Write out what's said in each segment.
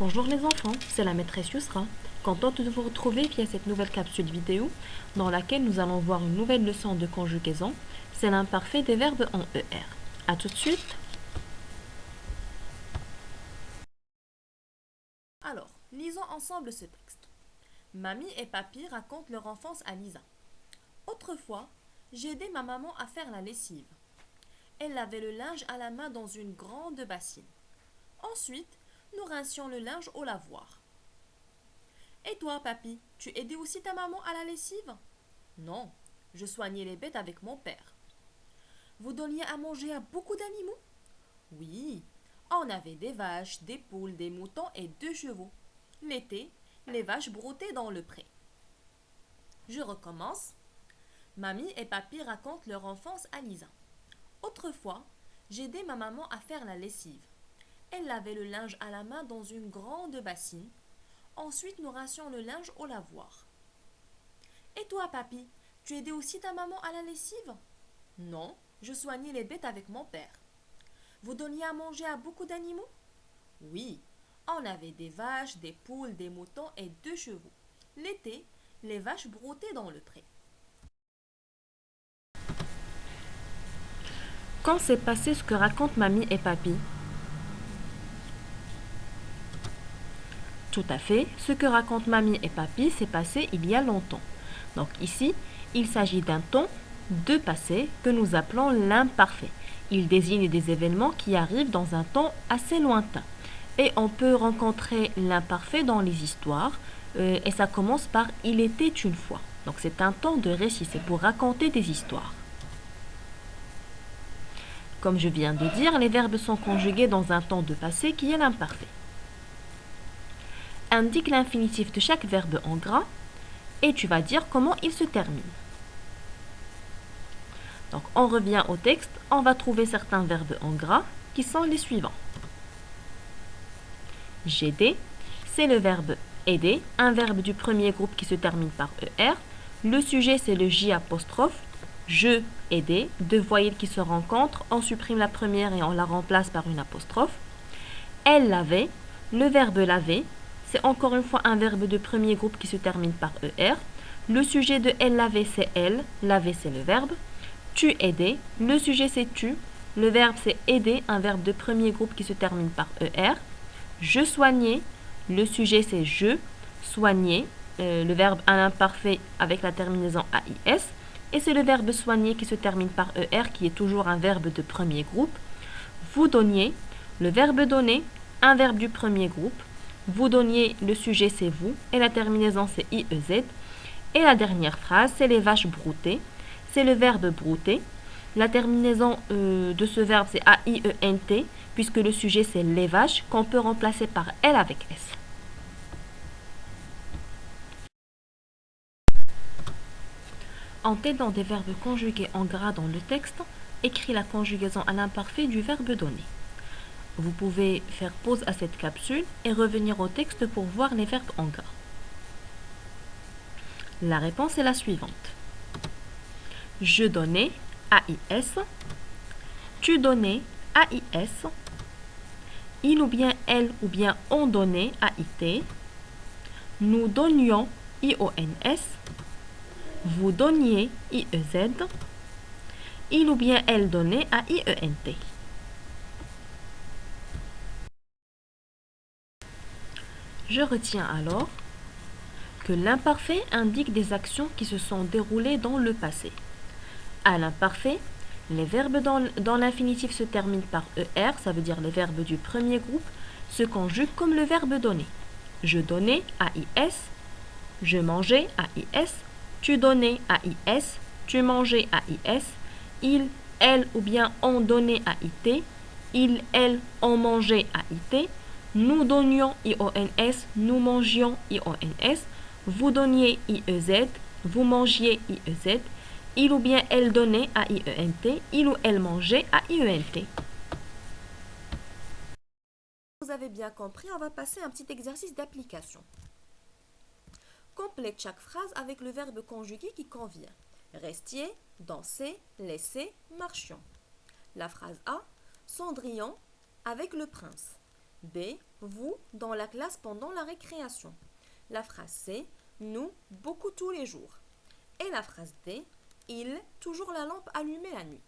Bonjour les enfants, c'est la maîtresse Yousra. Contente de vous retrouver via cette nouvelle capsule vidéo dans laquelle nous allons voir une nouvelle leçon de conjugaison. C'est l'imparfait des verbes en ER. A tout de suite. Alors, lisons ensemble ce texte. Mamie et Papy racontent leur enfance à Lisa. Autrefois, j'ai aidé ma maman à faire la lessive. Elle lavait le linge à la main dans une grande bassine. Ensuite, nous rincions le linge au lavoir. Et toi, papy, tu aidais aussi ta maman à la lessive? Non, je soignais les bêtes avec mon père. Vous donniez à manger à beaucoup d'animaux? Oui, on avait des vaches, des poules, des moutons et 2 chevaux. L'été, les vaches broutaient dans le pré. Je recommence. Mamie et papy racontent leur enfance à Lisa. Autrefois, j'aidais ma maman à faire la lessive. Elle lavait le linge à la main dans une grande bassine. Ensuite, nous rincions le linge au lavoir. Et toi, papy, tu aidais aussi ta maman à la lessive? Non, je soignais les bêtes avec mon père. Vous donniez à manger à beaucoup d'animaux? Oui, on avait des vaches, des poules, des moutons et 2 chevaux. L'été, les vaches broutaient dans le pré. Quand s'est passé ce que racontent mamie et papy? Tout à fait, ce que racontent mamie et papy s'est passé il y a longtemps. Donc ici, il s'agit d'un temps de passé que nous appelons l'imparfait. Il désigne des événements qui arrivent dans un temps assez lointain. Et on peut rencontrer l'imparfait dans les histoires, et ça commence par il était une fois. Donc c'est un temps de récit, c'est pour raconter des histoires. Comme je viens de dire, les verbes sont conjugués dans un temps de passé qui est l'imparfait. Indique l'infinitif de chaque verbe en gras et tu vas dire comment il se termine. Donc on revient au texte, on va trouver certains verbes en gras qui sont les suivants. J'aidais, c'est le verbe aider, un verbe du premier groupe qui se termine par ER. Le sujet c'est le J apostrophe. Je aidais, 2 voyelles qui se rencontrent, on supprime la première et on la remplace par une apostrophe. Elle lavait, le verbe laver, c'est encore une fois un verbe de premier groupe qui se termine par ER. Le sujet de elle laver c'est elle, laver c'est le verbe. Tu aidais, le sujet c'est tu, le verbe c'est aider, un verbe de premier groupe qui se termine par ER. Je soignais, le sujet c'est je, soigner, le verbe à l'imparfait avec la terminaison AIS. Et c'est le verbe soigner qui se termine par ER qui est toujours un verbe de premier groupe. Vous donniez, le verbe donner, un verbe du premier groupe. Vous donniez, le sujet c'est vous et la terminaison c'est IEZ. Et la dernière phrase, c'est les vaches broutées. C'est le verbe brouter. La terminaison de ce verbe, c'est AIENT, puisque le sujet, c'est les vaches, qu'on peut remplacer par L avec S. En t'aidant des verbes conjugués en gras dans le texte, écris la conjugaison à l'imparfait du verbe donner. Vous pouvez faire pause à cette capsule et revenir au texte pour voir les verbes en gras. La réponse est la suivante. Je donnais, AIS. Tu donnais, AIS. Il ou bien elle ou bien on donnait, AIT. Nous donnions, IONS. Vous donniez, IEZ. Il ou bien elle donnait, AIENT. Je retiens alors que l'imparfait indique des actions qui se sont déroulées dans le passé. À l'imparfait, les verbes dans l'infinitif se terminent par ER, ça veut dire les verbes du premier groupe, se conjuguent comme le verbe donner. Je donnais, AIS. Je mangeais, AIS. Tu donnais, AIS. Tu mangeais, AIS. Il, elle ou bien on donnait, AIT. Il, elle, on mangeait, AIT. Nous donnions, IONS. Nous mangions, IONS. Vous donniez, IEZ. Vous mangiez, IEZ. Il ou bien elle donnait, AIENT. Il ou elle mangeait, AIENT. Vous avez bien compris, on va passer à un petit exercice d'application. Complète chaque phrase avec le verbe conjugué qui convient. Restiez, dansez, laissez, marchions. La phrase A, Cendrillon avec le prince. B. Vous, dans la classe pendant la récréation. La phrase C. Nous, beaucoup tous les jours. Et la phrase D. Il, toujours la lampe allumée la nuit.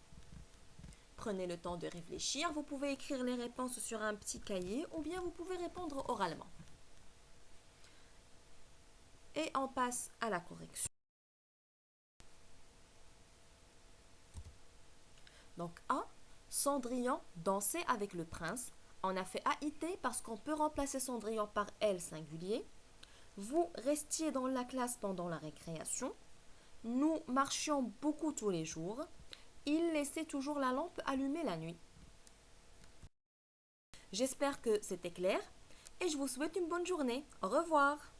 Prenez le temps de réfléchir. Vous pouvez écrire les réponses sur un petit cahier ou bien vous pouvez répondre oralement. Et on passe à la correction. Donc A. Cendrillon dansait avec le prince. On a fait AIT parce qu'on peut remplacer Cendrillon par elle singulier. Vous restiez dans la classe pendant la récréation. Nous marchions beaucoup tous les jours. Il laissait toujours la lampe allumée la nuit. J'espère que c'était clair et je vous souhaite une bonne journée. Au revoir.